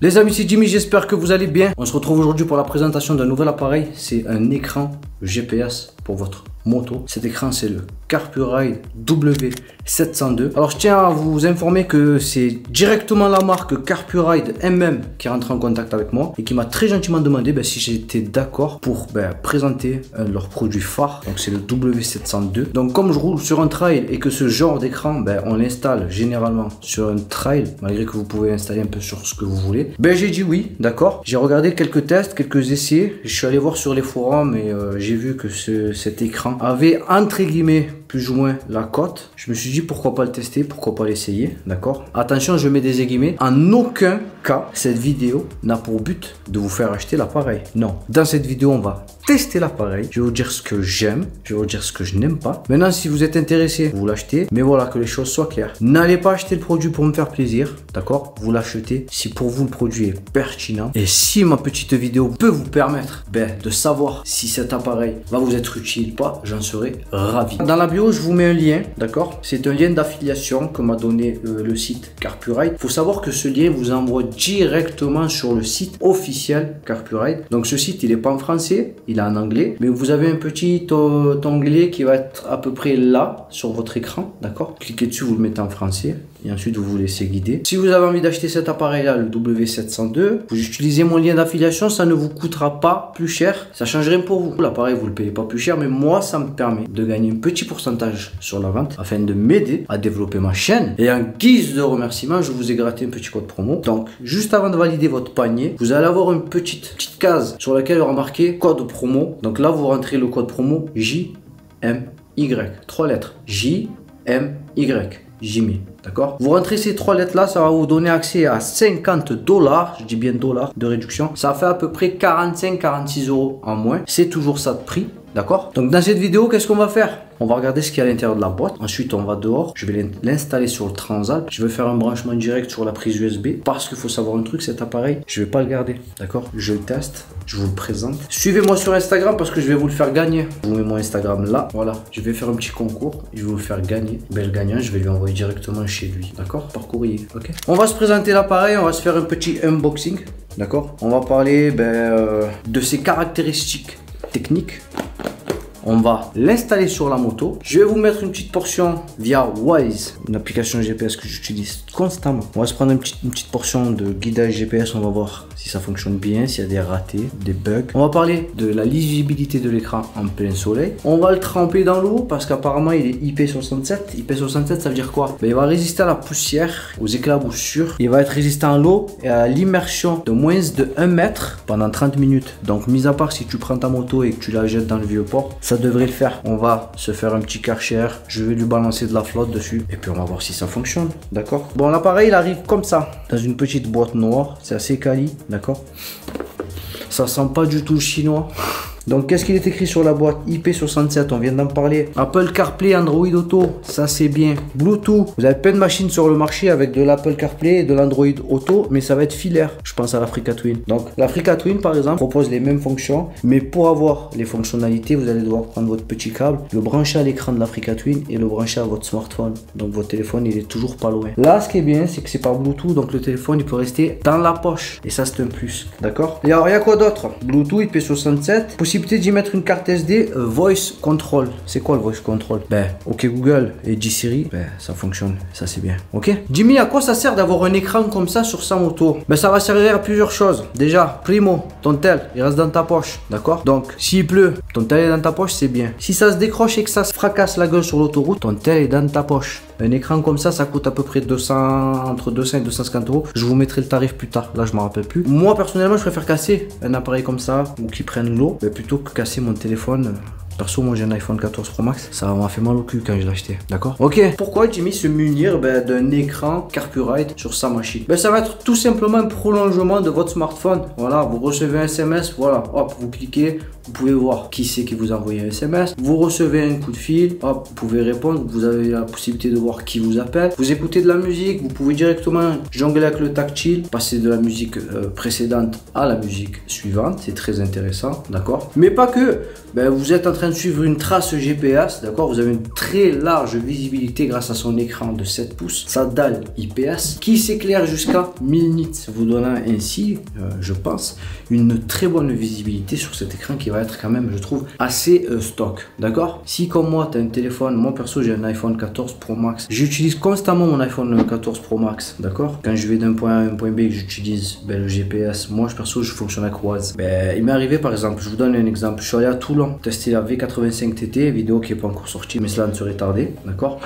Les amis, c'est Jimmy, j'espère que vous allez bien. On se retrouve aujourd'hui pour la présentation d'un nouvel appareil. C'est un écran GPS pour votre moto. Cet écran, c'est le Carpuride W702. Alors, je tiens à vous informer que c'est directement la marque Carpuride MM qui rentre en contact avec moi et qui m'a très gentiment demandé si j'étais d'accord pour présenter un de leurs produits phares. Donc, c'est le W702. Donc, comme je roule sur un trail et que ce genre d'écran, on l'installe généralement sur un trail, malgré que vous pouvez installer un peu sur ce que vous voulez. J'ai dit oui, d'accord. J'ai regardé quelques tests, quelques essais. Je suis allé voir sur les forums et j'ai vu que cet écran avait entre guillemets plus ou moins la cote. Je me suis dit pourquoi pas le tester, pourquoi pas l'essayer, d'accord. Attention, je mets des guillemets. En aucun cas, cette vidéo n'a pour but de vous faire acheter l'appareil. Non, dans cette vidéo, on va tester l'appareil. Je vais vous dire ce que j'aime, je vais vous dire ce que je n'aime pas. Maintenant, si vous êtes intéressé, vous l'achetez. Mais voilà, que les choses soient claires. N'allez pas acheter le produit pour me faire plaisir, d'accord. Vous l'achetez si pour vous le produit est pertinent et si ma petite vidéo peut vous permettre de savoir si cet appareil va vous être utile ou pas, j'en serai ravi. Dans la bio, je vous mets un lien, d'accord. C'est un lien d'affiliation que m'a donné le site Carpuride. Il faut savoir que ce lien vous envoie directement sur le site officiel Carpuride. Donc ce site, il n'est pas en français, il est en anglais, mais vous avez un petit onglet qui va être à peu près là sur votre écran, d'accord. Cliquez dessus, vous le mettez en français et ensuite vous vous laissez guider. Si vous avez envie d'acheter cet appareil là, le W702, vous utilisez mon lien d'affiliation, ça ne vous coûtera pas plus cher, ça change rien pour vous. L'appareil, vous le payez pas plus cher, mais moi ça me permet de gagner un petit pourcentage sur la vente afin de m'aider à développer ma chaîne. Et en guise de remerciement, je vous ai gratté un petit code promo. Donc juste avant de valider votre panier, vous allez avoir une petite case sur laquelle il y aura marqué code promo. Donc là, vous rentrez le code promo JMY, 3 lettres, JMY, Jimmy, d'accord. Vous rentrez ces 3 lettres là, ça va vous donner accès à 50 $, je dis bien dollars de réduction. Ça fait à peu près 45-46 € en moins. C'est toujours ça de prix, d'accord. Donc dans cette vidéo, qu'est-ce qu'on va faire? On va regarder ce qu'il y a à l'intérieur de la boîte. Ensuite, on va dehors. Je vais l'installer sur le Transalp. Je vais faire un branchement direct sur la prise USB. Parce qu'il faut savoir un truc, cet appareil, je ne vais pas le garder. D'accord? Je le teste. Je vous le présente. Suivez-moi sur Instagram parce que je vais vous le faire gagner. Je vous mets mon Instagram là. Voilà. Je vais faire un petit concours. Je vais vous le faire gagner. Le gagnant, je vais lui envoyer directement chez lui. D'accord? Par courrier. Ok? On va se présenter l'appareil. On va se faire un petit unboxing. D'accord? On va parler de ses caractéristiques techniques. On va l'installer sur la moto. Je vais vous mettre une petite portion via Waze, une application GPS que j'utilise constamment. On va se prendre une petite portion de guidage GPS. On va voir si ça fonctionne bien, s'il y a des ratés, des bugs. On va parler de la lisibilité de l'écran en plein soleil. On va le tremper dans l'eau parce qu'apparemment il est IP67. IP67, ça veut dire quoi? Il va résister à la poussière, aux éclaboussures. Il va être résistant à l'eau et à l'immersion de moins de 1 mètre pendant 30 minutes. Donc, mis à part si tu prends ta moto et que tu la jettes dans le vieux port, ça devrait le faire. On va se faire un petit Karcher. Je vais lui balancer de la flotte dessus et puis on va voir si ça fonctionne. D'accord. Bon, l'appareil il arrive comme ça dans une petite boîte noire. C'est assez quali. D'accord. Ça sent pas du tout le chinois. Donc qu'est-ce qu'il est écrit sur la boîte? IP67, on vient d'en parler. Apple CarPlay, Android Auto, ça c'est bien. Bluetooth, vous avez plein de machines sur le marché avec de l'Apple CarPlay et de l'Android Auto, mais ça va être filaire. Je pense à l'Africa Twin. Donc l'Africa Twin par exemple propose les mêmes fonctions, mais pour avoir les fonctionnalités, vous allez devoir prendre votre petit câble, le brancher à l'écran de l'Africa Twin et le brancher à votre smartphone. Donc votre téléphone il est toujours pas loin. Là ce qui est bien, c'est que c'est par Bluetooth, donc le téléphone il peut rester dans la poche. Et ça c'est un plus, d'accord. Et alors il y a quoi d'autre? Bluetooth, IP67, possibilité d'y mettre une carte SD Voice Control. C'est quoi le Voice Control? Ok Google et G Siri, ça fonctionne, ça c'est bien. Ok Jimmy, à quoi ça sert d'avoir un écran comme ça sur sa moto? Ça va servir à plusieurs choses. Déjà, primo, ton tel, il reste dans ta poche, d'accord. Donc, s'il pleut, ton tel est dans ta poche, c'est bien. Si ça se décroche et que ça se fracasse la gueule sur l'autoroute, ton tel est dans ta poche. Un écran comme ça, ça coûte à peu près entre 200 et 250 €. Je vous mettrai le tarif plus tard. Là, je me rappelle plus. Moi, personnellement, je préfère casser un appareil comme ça ou qui prenne l'eau plutôt que casser mon téléphone. Perso, moi j'ai un iPhone 14 Pro Max, ça m'a fait mal au cul quand je l'ai acheté, d'accord. Ok, pourquoi Jimmy se munir d'un écran Carpuride sur sa machine? Ça va être tout simplement un prolongement de votre smartphone. Voilà, vous recevez un SMS, voilà, hop, vous cliquez, vous pouvez voir qui c'est qui vous a envoyé un SMS. Vous recevez un coup de fil, hop, vous pouvez répondre, vous avez la possibilité de voir qui vous appelle. Vous écoutez de la musique, vous pouvez directement jongler avec le tactile, passer de la musique précédente à la musique suivante, c'est très intéressant, d'accord. Mais pas que, vous êtes en train train de suivre une trace GPS, d'accord? Vous avez une très large visibilité grâce à son écran de 7 pouces, sa dalle IPS qui s'éclaire jusqu'à 1000 nits, vous donnant ainsi, je pense, une très bonne visibilité sur cet écran qui va être quand même, je trouve, assez stock, d'accord? Si comme moi, tu as un téléphone, moi perso, j'ai un iPhone 14 Pro Max, j'utilise constamment mon iPhone 14 Pro Max, d'accord? Quand je vais d'un point A à un point B, j'utilise le GPS, moi perso, je fonctionne à croise. Il m'est arrivé, par exemple, je vous donne un exemple, je suis allé à Toulon tester la V85 TT, vidéo qui n'est pas encore sortie, mais cela ne serait tardé, d'accord?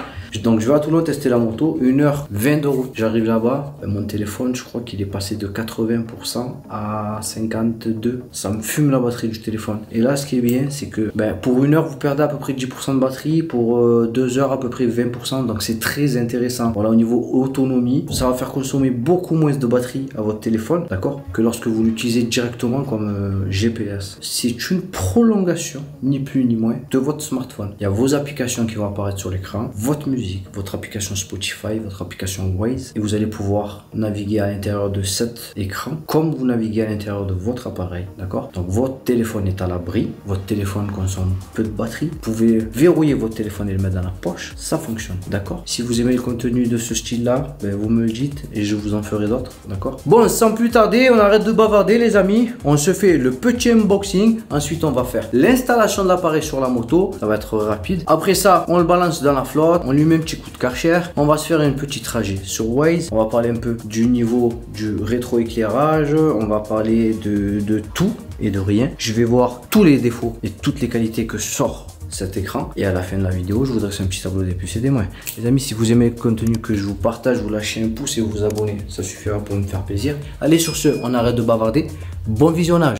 Donc je vais à Toulon tester la moto, 1h20 de route. J'arrive là-bas, mon téléphone, je crois qu'il est passé de 80% à 52%. Ça me fume la batterie du téléphone. Et là, ce qui est bien, c'est que pour 1 heure, vous perdez à peu près 10% de batterie, pour 2 heures, à peu près 20%. Donc c'est très intéressant. Voilà, au niveau autonomie, ça va faire consommer beaucoup moins de batterie à votre téléphone, d'accord, que lorsque vous l'utilisez directement comme GPS. C'est une prolongation, ni plus ni moins, de votre smartphone. Il y a vos applications qui vont apparaître sur l'écran, votre musique, votre application Spotify, votre application Waze, et vous allez pouvoir naviguer à l'intérieur de cet écran comme vous naviguez à l'intérieur de votre appareil, d'accord? Donc votre téléphone est à l'abri, votre téléphone consomme peu de batterie, vous pouvez verrouiller votre téléphone et le mettre dans la poche, ça fonctionne, d'accord? Si vous aimez le contenu de ce style là, vous me le dites et je vous en ferai d'autres, d'accord? Bon, sans plus tarder, on arrête de bavarder les amis, on se fait le petit unboxing, ensuite on va faire l'installation de l'appareil sur la moto, ça va être rapide. Après ça, on le balance dans la flotte, on lui met un petit coup de Karcher, on va se faire un petit trajet sur Waze, on va parler un peu du niveau du rétroéclairage, on va parler de tout et de rien. Je vais voir tous les défauts et toutes les qualités que sort cet écran, et à la fin de la vidéo je vous dresse un petit tableau des plus et des moins. Les amis, si vous aimez le contenu que je vous partage, vous lâchez un pouce et vous vous abonnez, ça suffira pour me faire plaisir. Allez, sur ce, on arrête de bavarder, bon visionnage.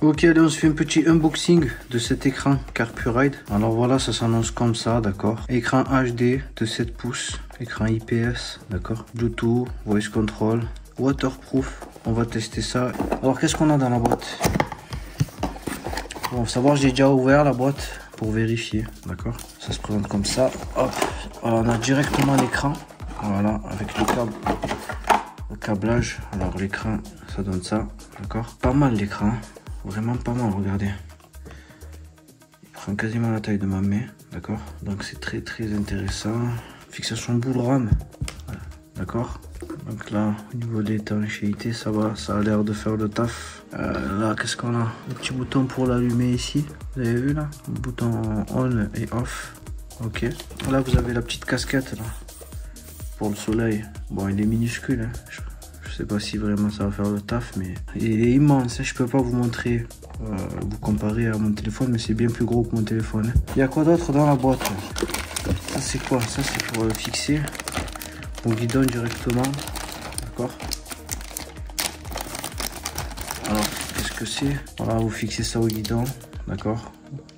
Ok, allez, on se fait un petit unboxing de cet écran Carpuride. Alors voilà, ça s'annonce comme ça, d'accord. Écran HD de 7 pouces, écran IPS, d'accord. Bluetooth, voice control, waterproof. On va tester ça. Alors, qu'est-ce qu'on a dans la boîte? Bon, faut savoir, j'ai déjà ouvert la boîte pour vérifier, d'accord. Ça se présente comme ça. Hop, alors on a directement l'écran, voilà, avec le câble, le câblage. Alors l'écran, ça donne ça, d'accord. Pas mal l'écran. Vraiment pas mal, regardez. Il prend quasiment la taille de ma main, d'accord. Donc c'est très intéressant. Fixation boule rame, d'accord. Donc là, au niveau de l'étanchéité, ça va, ça a l'air de faire le taf. Là, qu'est-ce qu'on a? Le petit bouton pour l'allumer ici, vous avez vu là? Le bouton on et off, ok. Là, vous avez la petite casquette là, pour le soleil. Bon, il est minuscule, hein. Je sais pas si vraiment ça va faire le taf, mais il est immense, hein. Je peux pas vous montrer, vous comparer à mon téléphone, mais c'est bien plus gros que mon téléphone, hein. Il y a quoi d'autre dans la boîte? Ça c'est quoi? Ça c'est pour le fixer au guidon directement, d'accord. Alors qu'est-ce que c'est? Voilà, vous fixez ça au guidon, d'accord.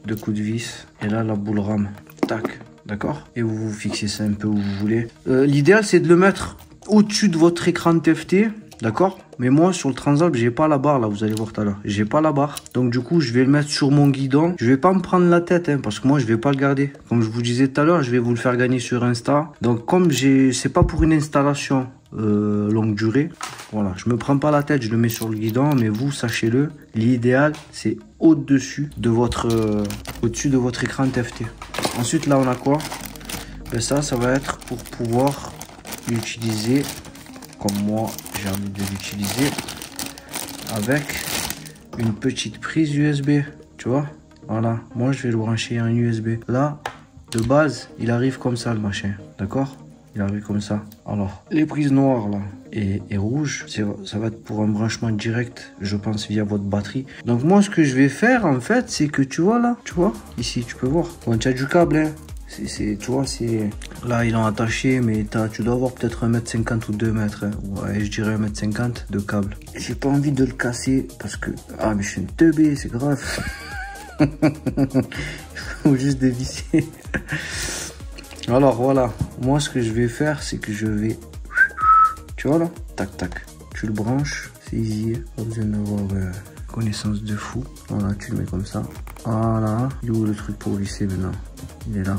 2 coups de vis, et là la boule rame, tac, d'accord. Et vous fixez ça un peu où vous voulez. L'idéal c'est de le mettre au-dessus de votre écran de TFT, d'accord. Mais moi sur le Transalp, j'ai pas la barre là, vous allez voir tout à l'heure, j'ai pas la barre. Donc du coup je vais le mettre sur mon guidon. Je vais pas me prendre la tête, hein, parce que moi je vais pas le garder. Comme je vous disais tout à l'heure, je vais vous le faire gagner sur Insta. Donc comme c'est pas pour une installation longue durée, voilà, je me prends pas la tête, je le mets sur le guidon. Mais vous sachez-le, l'idéal c'est au-dessus de votre au-dessus de votre écran de TFT. Ensuite là on a quoi? Ça va être pour pouvoir l'utiliser comme moi j'ai envie de l'utiliser, avec une petite prise USB, tu vois. Voilà, moi je vais le brancher en USB. Là de base il arrive comme ça le machin, d'accord, il arrive comme ça. Alors les prises noires là et rouges, ça va être pour un branchement direct, je pense, via votre batterie. Donc moi ce que je vais faire en fait, c'est que tu vois là, tu vois ici, tu peux voir, bon, tu as du câble, hein. Tu vois, c'est là ils l'ont attaché, mais tu dois avoir peut-être 1,50 m ou 2 mètres, hein. Ouais, je dirais 1,50 m de câble. J'ai pas envie de le casser parce que mais je suis une teubé, c'est grave. Faut juste dévisser. Alors voilà, moi ce que je vais faire, c'est que je vais, tu vois là, tac tac, tu le branches, c'est easy, pas besoin d'avoir connaissance de fou. Voilà, tu le mets comme ça. Voilà, il est où le truc pour visser maintenant? Il est là.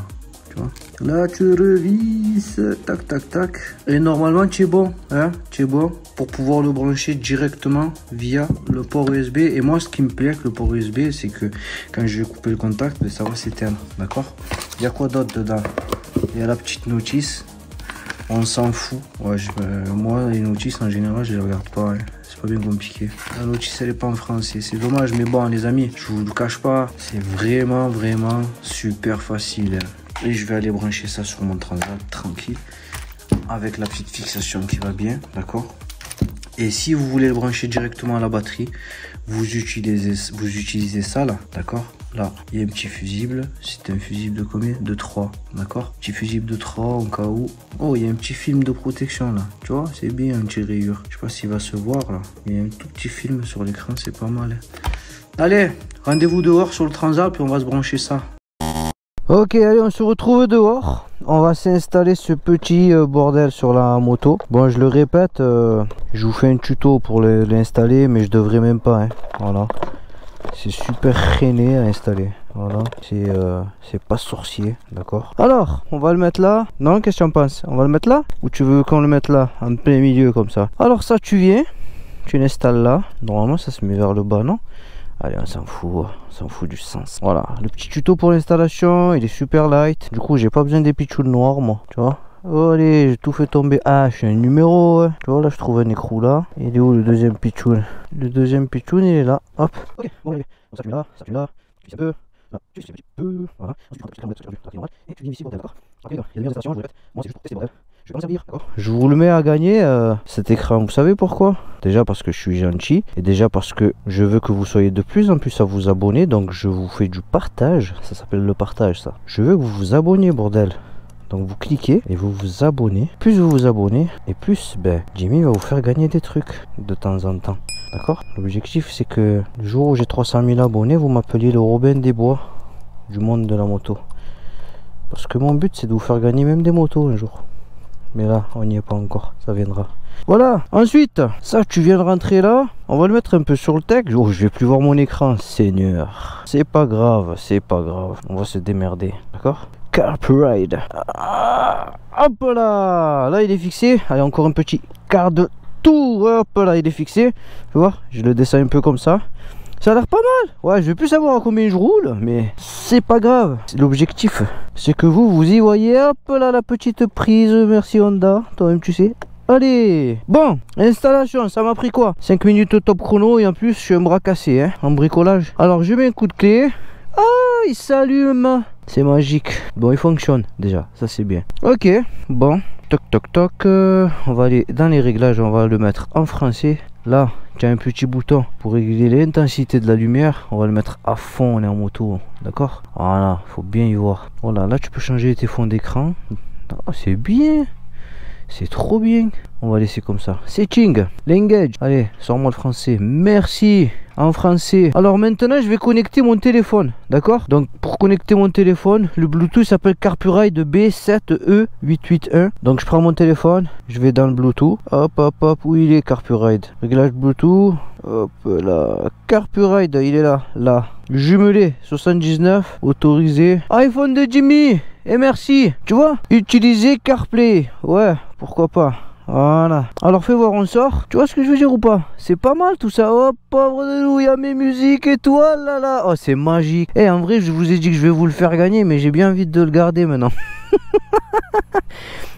tu vois. Là, tu revisses, tac, tac, tac. Et normalement, tu es bon, hein, tu es bon pour pouvoir le brancher directement via le port USB. Et moi, ce qui me plaît avec le port USB, c'est que quand je vais couper le contact, ça va s'éteindre, d'accord. Il y a quoi d'autre dedans? Il y a la petite notice. On s'en fout. Ouais, moi, les notices, en général, je les regarde pas, hein. C'est pas bien compliqué. La notice, elle est pas en français. C'est dommage, mais bon, les amis, je vous le cache pas. C'est vraiment, vraiment super facile. Et je vais aller brancher ça sur mon transat tranquille. Avec la petite fixation qui va bien, d'accord. Et si vous voulez le brancher directement à la batterie, vous utilisez ça là, d'accord. Là, il y a un petit fusible. C'est un fusible de combien? De 3, d'accord. Petit fusible de 3 en cas où. Oh, il y a un petit film de protection là. Tu vois, c'est bien un petit rayure. Je sais pas s'il va se voir là. Il y a un tout petit film sur l'écran, c'est pas mal. Allez, rendez-vous dehors sur le transat, puis on va se brancher ça. Ok, allez, on se retrouve dehors. On va s'installer ce petit bordel sur la moto. Bon, je le répète, je vous fais un tuto pour l'installer, mais je devrais même pas, hein. Voilà. C'est super rené à installer. Voilà, c'est pas sorcier, d'accord. Alors, on va le mettre là. Non, qu'est-ce que tu en penses? On va le mettre là? Ou tu veux qu'on le mette là, en plein milieu comme ça? Alors ça, tu viens, tu l'installes là. Normalement, ça se met vers le bas, non? Allez, on s'en fout du sens. Voilà, le petit tuto pour l'installation, il est super light. Du coup, j'ai pas besoin des pitchouls noirs, moi, tu vois. Oh, allez, j'ai tout fait tomber. Ah, je suis un numéro, hein. Tu vois, là, je trouve un écrou là. Il est où le deuxième pitchoul? Le deuxième pitchoul, il est là. Hop. Ok, bon, allez. Donc, ça, tu mets là, tu fais un peu. Là, tu fais un petit peu. Voilà. Ensuite, tu prends un petit peu et tu viens ici, d'accord. Ok, il y a des installations, je le répète. Moi, c'est juste pour tester, bordel. Je vais pas me servir, d'accord. Je vous le mets à gagner cet écran. Vous savez pourquoi? Déjà parce que je suis gentil. Et déjà parce que je veux que vous soyez de plus en plus à vous abonner. Donc, je vous fais du partage. Ça s'appelle le partage, ça. Je veux que vous vous abonniez, bordel. Donc vous cliquez et vous vous abonnez. Plus vous vous abonnez et plus Jimmy va vous faire gagner des trucs de temps en temps. D'accord? L'objectif c'est que le jour où j'ai 300 000 abonnés, vous m'appeliez le Robin des Bois du monde de la moto. Parce que mon but c'est de vous faire gagner même des motos un jour. Mais là on n'y est pas encore, ça viendra. Voilà, ensuite, ça tu viens de rentrer là. On va le mettre un peu sur le texte. Oh, je vais plus voir mon écran, Seigneur. C'est pas grave, c'est pas grave. On va se démerder, d'accord? Carpuride. Ah, hop là. Là il est fixé. Allez, encore un petit quart de tour. Hop là, il est fixé. Tu vois, je le descends un peu comme ça. Ça a l'air pas mal. Ouais, je vais plus savoir à combien je roule, mais c'est pas grave. L'objectif, c'est que vous y voyez. Hop là, la petite prise. Merci Honda. Toi-même, tu sais. Allez, bon, installation, ça m'a pris quoi? 5 minutes top chrono et en plus je suis un bras cassé, hein, en bricolage. Alors je mets un coup de clé. Ah, il s'allume. C'est magique. Bon, il fonctionne déjà, ça c'est bien. Ok, bon, toc toc toc. On va aller dans les réglages, on va le mettre en français. Là, tu as un petit bouton pour régler l'intensité de la lumière. On va le mettre à fond, on est en moto, d'accord? Voilà, faut bien y voir. Voilà, là tu peux changer tes fonds d'écran. Oh, c'est bien. C'est trop bien. On va laisser comme ça. Setting, l'engage. Allez, sors-moi le français. Merci. En français. Alors maintenant, je vais connecter mon téléphone. D'accord? Donc, pour connecter mon téléphone, le Bluetooth s'appelle Carpuride B7E881. Donc, je prends mon téléphone. Je vais dans le Bluetooth. Hop, hop, hop. Où il est, Carpuride? Réglage Bluetooth. Hop là. Carpuride, il est là. Là. Jumelé 79. Autorisé. iPhone de Jimmy. Et merci. Tu vois? Utiliser CarPlay. Ouais, pourquoi pas. Voilà. Alors fais voir, on sort. Tu vois ce que je veux dire ou pas? C'est pas mal tout ça. Oh pauvre de nous, il y a mes musiques et toi là là. Oh c'est magique. Eh en vrai je vous ai dit que je vais vous le faire gagner, mais j'ai bien envie de le garder maintenant.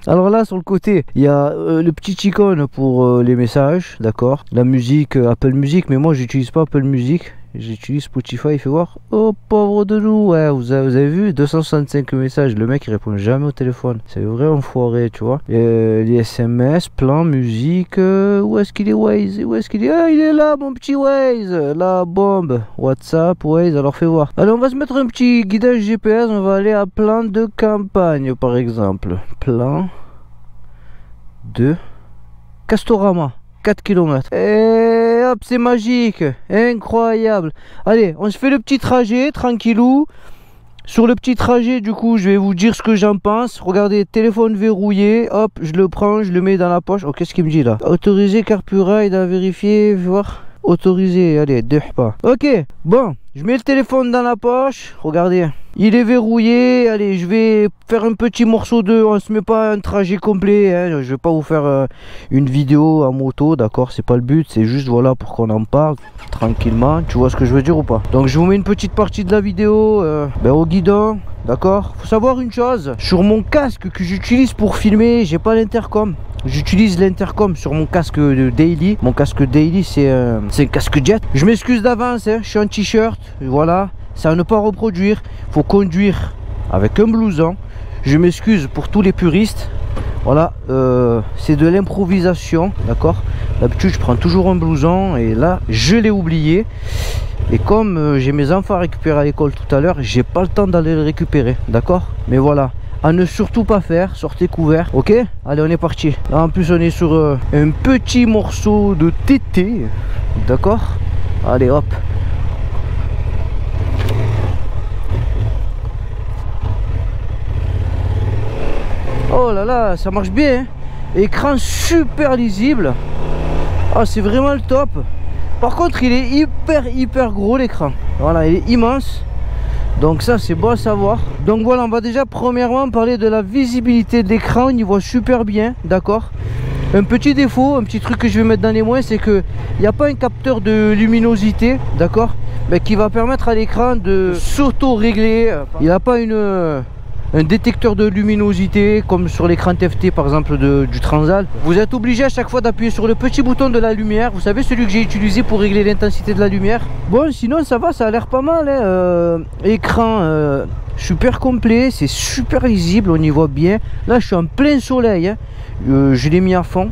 Alors là sur le côté il y a le petit icône pour les messages, d'accord. La musique, Apple Music, mais moi j'utilise pas Apple Music. J'utilise Spotify, fais voir. Oh pauvre de nous, ouais, vous avez vu 265 messages, le mec il répond jamais au téléphone. C'est vrai enfoiré, tu vois. Les SMS, plan, musique, où est-ce qu'il est Waze? Où est-ce qu'il est? Ah il est là mon petit Waze. La bombe, WhatsApp, Waze, alors fais voir. Allez on va se mettre un petit guidage GPS, on va aller à plan de campagne par exemple. Plan de Castorama, 4 km. Et hop, c'est magique, incroyable. Allez, on se fait le petit trajet, tranquillou. Sur le petit trajet, du coup, je vais vous dire ce que j'en pense. Regardez, téléphone verrouillé, hop, je le prends, je le mets dans la poche. Oh, qu'est-ce qu'il me dit là? Autoriser Carpuride à vérifier, voir. Autorisé, allez, deux pas. Ok, bon, je mets le téléphone dans la poche. Regardez, Il est verrouillé. Allez, je vais faire un petit morceau de... On se met pas un trajet complet, hein. Je vais pas vous faire une vidéo en moto, d'accord? C'est pas le but, c'est juste voilà pour qu'on en parle tranquillement. Tu vois ce que je veux dire ou pas? Donc je vous mets une petite partie de la vidéo au guidon, d'accord? Faut savoir une chose, sur mon casque que j'utilise pour filmer, j'ai pas l'intercom. J'utilise l'intercom sur mon casque de daily. Mon casque daily, c'est un casque jet. Je m'excuse d'avance, hein, je suis en t-shirt, voilà. C'est à ne pas reproduire. Faut conduire avec un blouson. Je m'excuse pour tous les puristes. Voilà, c'est de l'improvisation, d'accord? D'habitude, je prends toujours un blouson et là, je l'ai oublié. Et comme j'ai mes enfants à récupérer à l'école tout à l'heure, j'ai pas le temps d'aller le récupérer, d'accord? Mais voilà. À ne surtout pas faire, sortez couvert, ok? Allez, on est parti. Là, en plus, on est sur un petit morceau de TT, d'accord? Allez, hop. Oh là là, ça marche bien, hein? Écran super lisible. Ah, c'est vraiment le top. Par contre, il est hyper gros, l'écran. Voilà, il est immense. Donc ça, c'est bon à savoir. Donc voilà, on va déjà premièrement parler de la visibilité de l'écran. On y voit super bien, d'accord? Un petit défaut, un petit truc que je vais mettre dans les moins, c'est que il n'y a pas un capteur de luminosité, d'accord? Mais qui va permettre à l'écran de s'auto-régler. Il n'a pas un détecteur de luminosité comme sur l'écran TFT par exemple du Transalp. Vous êtes obligé à chaque fois d'appuyer sur le petit bouton de la lumière. Vous savez, celui que j'ai utilisé pour régler l'intensité de la lumière. Bon, sinon ça va, ça a l'air pas mal, hein. Écran super complet, c'est super lisible, on y voit bien. Là je suis en plein soleil, hein. Je l'ai mis à fond.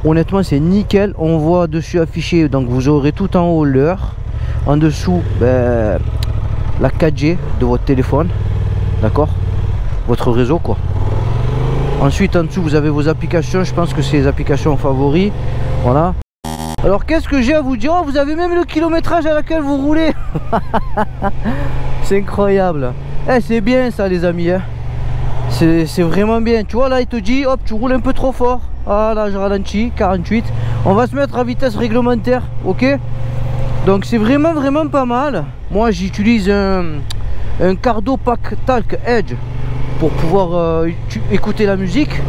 Honnêtement c'est nickel. On voit dessus affiché, donc vous aurez tout en haut l'heure. En dessous la 4G de votre téléphone, d'accord, votre réseau quoi. Ensuite en dessous vous avez vos applications. Je pense que c'est les applications favoris. Voilà. Alors qu'est-ce que j'ai à vous dire? Oh, vous avez même le kilométrage à laquelle vous roulez. C'est incroyable. Eh, c'est bien ça les amis, hein. C'est vraiment bien. Tu vois là il te dit hop, tu roules un peu trop fort. Ah là je ralentis, 48. On va se mettre à vitesse réglementaire, ok? Donc c'est vraiment pas mal. Moi j'utilise un Cardo Pack Talk Edge pour pouvoir écouter la musique.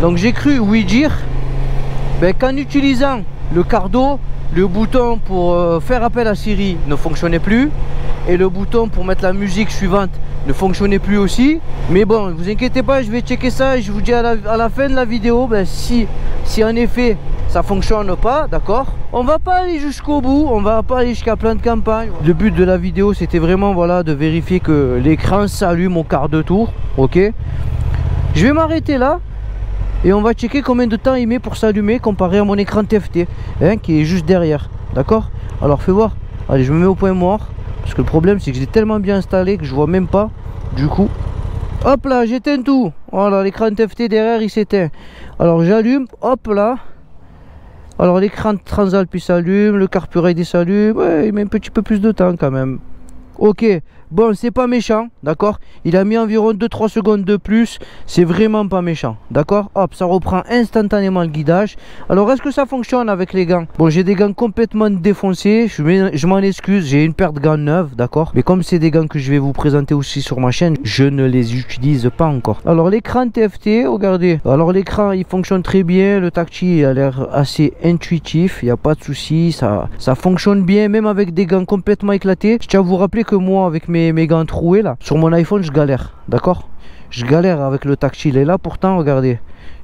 Donc j'ai cru oui dire qu'en utilisant le Cardo, le bouton pour faire appel à Siri ne fonctionnait plus et le bouton pour mettre la musique suivante ne fonctionnait plus aussi. Mais bon, ne vous inquiétez pas, je vais checker ça et je vous dis à la fin de la vidéo si en effet ça fonctionne pas, d'accord? On va pas aller jusqu'au bout, on va pas aller jusqu'à plein de campagne. Le but de la vidéo c'était vraiment voilà de vérifier que l'écran s'allume au quart de tour, ok? Je vais m'arrêter là et on va checker combien de temps il met pour s'allumer comparé à mon écran TFT, hein, qui est juste derrière, d'accord? Alors fais voir. Allez, je me mets au point mort parce que le problème c'est que je l'ai tellement bien installé que je vois même pas. Du coup, hop là, j'éteins tout. Voilà, l'écran TFT derrière il s'éteint. Alors j'allume, hop là. Alors l'écran Transalp il s'allume, le Carpuride il s'allume, ouais, il met un petit peu plus de temps quand même. Ok, bon c'est pas méchant, d'accord? Il a mis environ 2-3 secondes de plus, c'est vraiment pas méchant, d'accord? Hop, ça reprend instantanément le guidage. Alors est-ce que ça fonctionne avec les gants? Bon, j'ai des gants complètement défoncés, je m'en excuse, j'ai une paire de gants neuves, d'accord? Mais comme c'est des gants que je vais vous présenter aussi sur ma chaîne, je ne les utilise pas encore. Alors l'écran TFT, regardez, alors l'écran il fonctionne très bien, le tactile a l'air assez intuitif, il n'y a pas de souci, ça fonctionne bien même avec des gants complètement éclatés. Je tiens à vous rappeler que moi avec mes gants troués là, sur mon iPhone je galère, d'accord? Je galère avec le tactile et là pourtant regardez,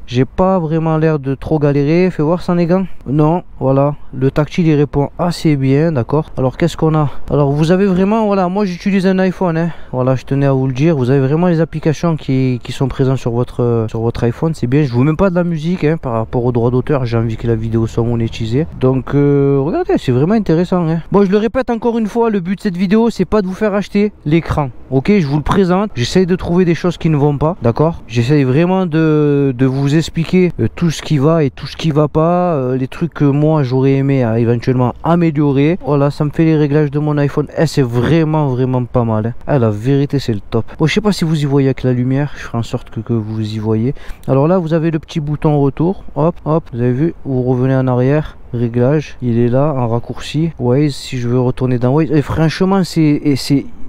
j'ai pas vraiment l'air de trop galérer. Fais voir sans les gants. Non, voilà, le tactile il répond assez bien, d'accord? Alors qu'est-ce qu'on a? Alors vous avez vraiment, voilà, moi j'utilise un iPhone, hein. Voilà, je tenais à vous le dire. Vous avez vraiment les applications qui sont présentes sur votre iPhone, c'est bien. Je vous mets pas de la musique, hein, par rapport aux droits d'auteur. J'ai envie que la vidéo soit monétisée. Donc regardez, c'est vraiment intéressant, hein. Bon, je le répète encore une fois, le but de cette vidéo c'est pas de vous faire acheter l'écran, ok? Je vous le présente, j'essaye de trouver des choses qui ne vont pas, d'accord? J'essaye vraiment de vous expliquer tout ce qui va et tout ce qui va pas, les trucs que moi j'aurais aimé éventuellement améliorer. Voilà, ça me fait les réglages de mon iPhone. C'est vraiment pas mal, hein. La vérité c'est le top. Bon, je sais pas si vous y voyez avec la lumière, je ferai en sorte que vous y voyez. Alors là vous avez le petit bouton retour, hop hop, vous avez vu, vous revenez en arrière. Réglage, il est là en raccourci. Waze, si je veux retourner dans Waze. Et franchement, c'est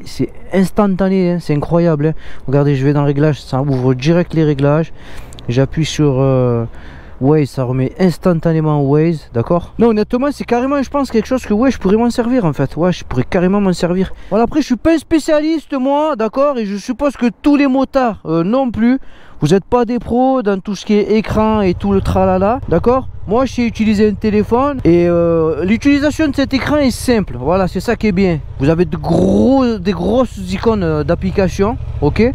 c'est instantané, hein, c'est incroyable. Hein. Regardez, je vais dans le réglage, ça ouvre direct les réglages. J'appuie sur Waze, ça remet instantanément Waze, d'accord. Non, honnêtement, c'est carrément, je pense, quelque chose que ouais, je pourrais m'en servir en fait. Ouais, je pourrais carrément m'en servir. Voilà, après, je suis pas un spécialiste, moi, d'accord. Et je suppose que tous les motards non plus. Vous n'êtes pas des pros dans tout ce qui est écran et tout le tralala, d'accord. Moi, je sais utiliser un téléphone et l'utilisation de cet écran est simple. Voilà, c'est ça qui est bien. Vous avez des grosses icônes d'application, ok.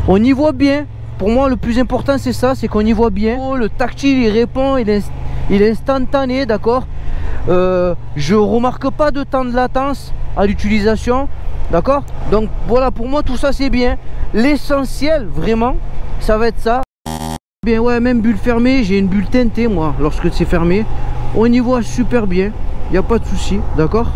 On y voit bien. Pour moi, le plus important, c'est ça, c'est qu'on y voit bien. Le tactile, il répond, il est instantané, d'accord. Je remarque pas de temps de latence à l'utilisation, d'accord. Donc voilà, pour moi, tout ça, c'est bien. L'essentiel, vraiment, ça va être ça. Bien, ouais, même bulle fermée, j'ai une bulle teintée, moi, lorsque c'est fermé. On y voit super bien, il n'y a pas de souci, d'accord.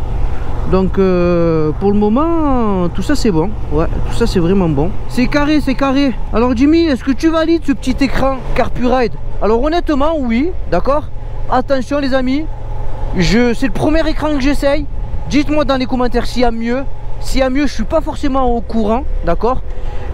Donc pour le moment tout ça c'est bon, ouais, tout ça c'est vraiment bon. C'est carré, c'est carré. Alors Jimmy, est-ce que tu valides ce petit écran CarPurRide? Alors honnêtement oui, d'accord. Attention les amis, c'est le premier écran que j'essaye. Dites-moi dans les commentaires s'il y a mieux. S'il y a mieux, je suis pas forcément au courant, d'accord.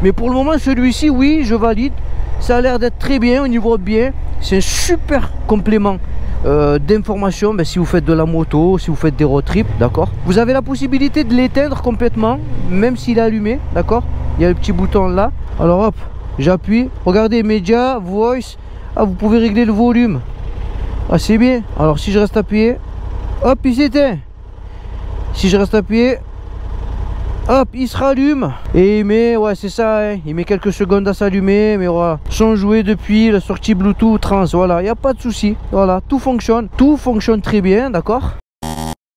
Mais pour le moment celui-ci, oui, je valide. Ça a l'air d'être très bien, on y voit bien. C'est un super complément d'informations, si vous faites de la moto, si vous faites des road trips, d'accord. Vous avez la possibilité de l'éteindre complètement, même s'il est allumé, d'accord. Il y a le petit bouton là. Alors hop, j'appuie. Regardez, média, voice. Ah, vous pouvez régler le volume. Ah, c'est bien. Alors si je reste appuyé, hop, il s'éteint. Si je reste appuyé, hop, il se rallume. Et il met, ouais, c'est ça, hein, il met quelques secondes à s'allumer. Mais voilà, sont joués depuis la sortie Bluetooth trans. Voilà, il n'y a pas de souci. Voilà, tout fonctionne très bien, d'accord.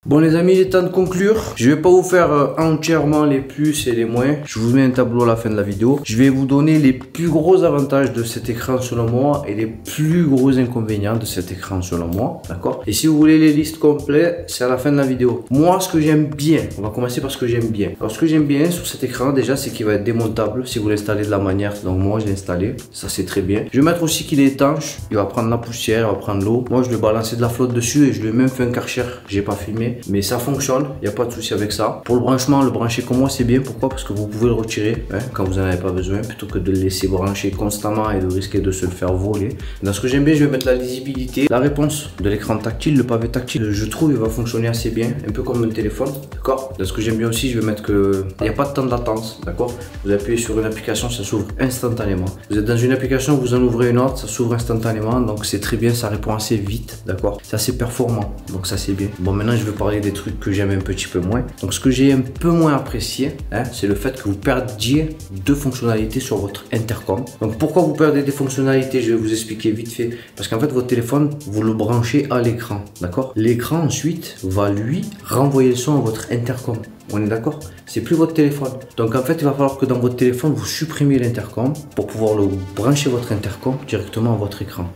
Bon les amis, il est temps de conclure. Je vais pas vous faire entièrement les plus et les moins. Je vous mets un tableau à la fin de la vidéo. Je vais vous donner les plus gros avantages de cet écran selon moi et les plus gros inconvénients de cet écran selon moi, d'accord. Et si vous voulez les listes complètes, c'est à la fin de la vidéo. Moi, ce que j'aime bien, on va commencer par ce que j'aime bien. Alors ce que j'aime bien sur cet écran déjà, c'est qu'il va être démontable si vous l'installez de la manière dont moi je l'ai installé. Ça c'est très bien. Je vais mettre aussi qu'il est étanche. Il va prendre la poussière, il va prendre l'eau. Moi je vais balancer de la flotte dessus et je lui ai même fait un Karcher. J'ai pas filmé. Mais ça fonctionne, il n'y a pas de souci avec ça. Pour le branchement, le brancher comme moi c'est bien. Pourquoi? Parce que vous pouvez le retirer quand vous n'en avez pas besoin, plutôt que de le laisser brancher constamment et de risquer de se le faire voler. Dans ce que j'aime bien, je vais mettre la lisibilité, la réponse de l'écran tactile, le pavé tactile, je trouve il va fonctionner assez bien, un peu comme le téléphone, d'accord. Dans ce que j'aime bien aussi, je vais mettre que il n'y a pas de temps de latence, d'accord. Vous appuyez sur une application, ça s'ouvre instantanément. Vous êtes dans une application, vous en ouvrez une autre, ça s'ouvre instantanément, donc c'est très bien, ça répond assez vite, d'accord. C'est assez performant, donc ça c'est bien. Bon, maintenant je vais parler des trucs que j'aime un petit peu moins. Donc ce que j'ai un peu moins apprécié, c'est le fait que vous perdiez deux fonctionnalités sur votre intercom. Donc pourquoi vous perdez des fonctionnalités? Je vais vous expliquer vite fait. Parce qu'en fait votre téléphone, vous le branchez à l'écran, d'accord. L'écran ensuite va lui renvoyer le son à votre intercom. On est d'accord? C'est plus votre téléphone. Donc en fait il va falloir que dans votre téléphone vous supprimiez l'intercom pour pouvoir le brancher votre intercom directement à votre écran.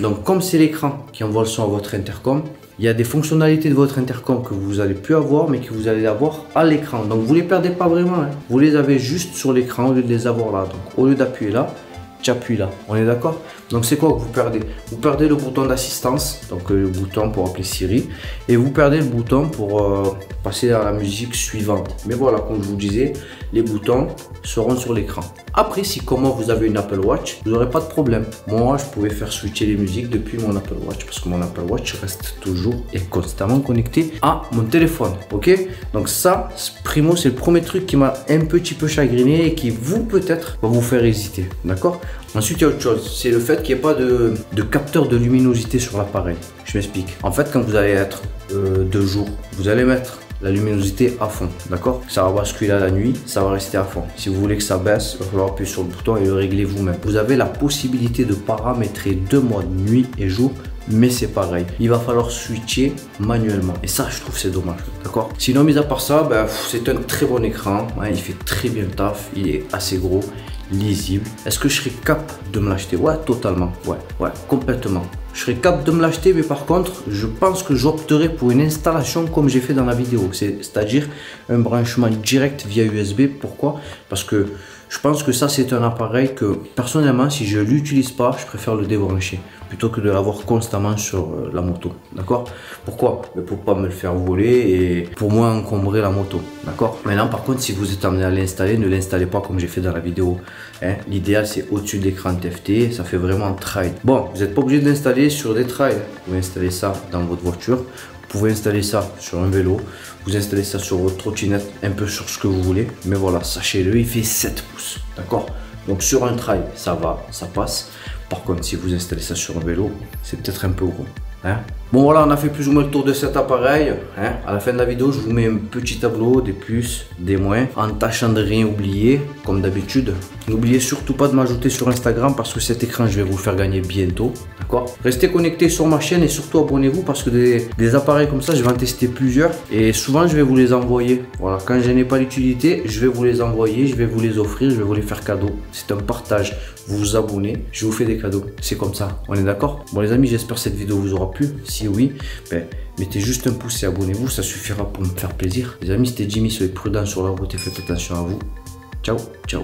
Donc comme c'est l'écran qui envoie le son à votre intercom, il y a des fonctionnalités de votre intercom que vous n'allez plus avoir mais que vous allez avoir à l'écran. Donc vous les perdez pas vraiment, hein. Vous les avez juste sur l'écran au lieu de les avoir là. Donc au lieu d'appuyer là, tu appuies là. On est d'accord? Donc c'est quoi que vous perdez? Vous perdez le bouton d'assistance, donc le bouton pour appeler Siri, et vous perdez le bouton pour passer à la musique suivante. Mais voilà, comme je vous disais, les boutons seront sur l'écran. Après, si comment vous avez une Apple Watch, vous n'aurez pas de problème. Moi, je pouvais faire switcher les musiques depuis mon Apple Watch parce que mon Apple Watch reste toujours et constamment connecté à mon téléphone. Ok? Donc ça, primo, c'est le premier truc qui m'a un petit peu chagriné et qui vous peut-être va vous faire hésiter. D'accord? Ensuite, il y a autre chose, c'est le fait qu'il n'y ait pas de capteur de luminosité sur l'appareil. Je m'explique. En fait, quand vous allez être de jour, vous allez mettre la luminosité à fond, d'accord. Ça va basculer à la nuit, ça va rester à fond. Si vous voulez que ça baisse, il va falloir appuyer sur le bouton et le régler vous-même. Vous avez la possibilité de paramétrer deux modes, nuit et jour, mais c'est pareil. Il va falloir switcher manuellement. Et ça, je trouve c'est dommage, d'accord. Sinon, mis à part ça, c'est un très bon écran. Ouais, il fait très bien le taf, il est assez gros, lisible. Est-ce que je serais capable de me l'acheter? Ouais, totalement. Ouais, complètement. Je serais capable de me l'acheter, mais par contre, je pense que j'opterai pour une installation comme j'ai fait dans la vidéo. C'est-à-dire un branchement direct via USB. Pourquoi? Parce que Je pense que ça c'est un appareil que personnellement si je l'utilise pas, je préfère le débrancher plutôt que de l'avoir constamment sur la moto, d'accord? Pourquoi? Pour pas me le faire voler et pour moins encombrer la moto, d'accord? Maintenant par contre si vous êtes amené à l'installer, ne l'installez pas comme j'ai fait dans la vidéo, hein? L'idéal c'est au-dessus de l'écran TFT, ça fait vraiment un trail. Bon, vous n'êtes pas obligé de l'installer sur des trails, vous pouvez installer ça dans votre voiture. Vous pouvez installer ça sur un vélo, vous installez ça sur votre trottinette, un peu sur ce que vous voulez. Mais voilà, sachez-le, il fait 7 pouces, d'accord? Donc sur un trail, ça va, ça passe. Par contre, si vous installez ça sur un vélo, c'est peut-être un peu gros. Hein? Bon voilà, on a fait plus ou moins le tour de cet appareil. Hein? À la fin de la vidéo, je vous mets un petit tableau des plus, des moins, en tâchant de rien oublier, comme d'habitude. N'oubliez surtout pas de m'ajouter sur Instagram parce que cet écran, je vais vous le faire gagner bientôt. D'accord? Restez connectés sur ma chaîne et surtout abonnez-vous parce que des appareils comme ça, je vais en tester plusieurs et souvent je vais vous les envoyer. Voilà, quand je n'ai pas l'utilité, je vais vous les envoyer, je vais vous les offrir, je vais vous les faire cadeau. C'est un partage. Vous vous abonnez, je vous fais des cadeaux. C'est comme ça, on est d'accord? Bon les amis, j'espère que cette vidéo vous aura plu. Si oui, ben, mettez juste un pouce et abonnez-vous, ça suffira pour me faire plaisir. Les amis, c'était Jimmy, soyez prudents sur la route et faites attention à vous. Ciao, ciao.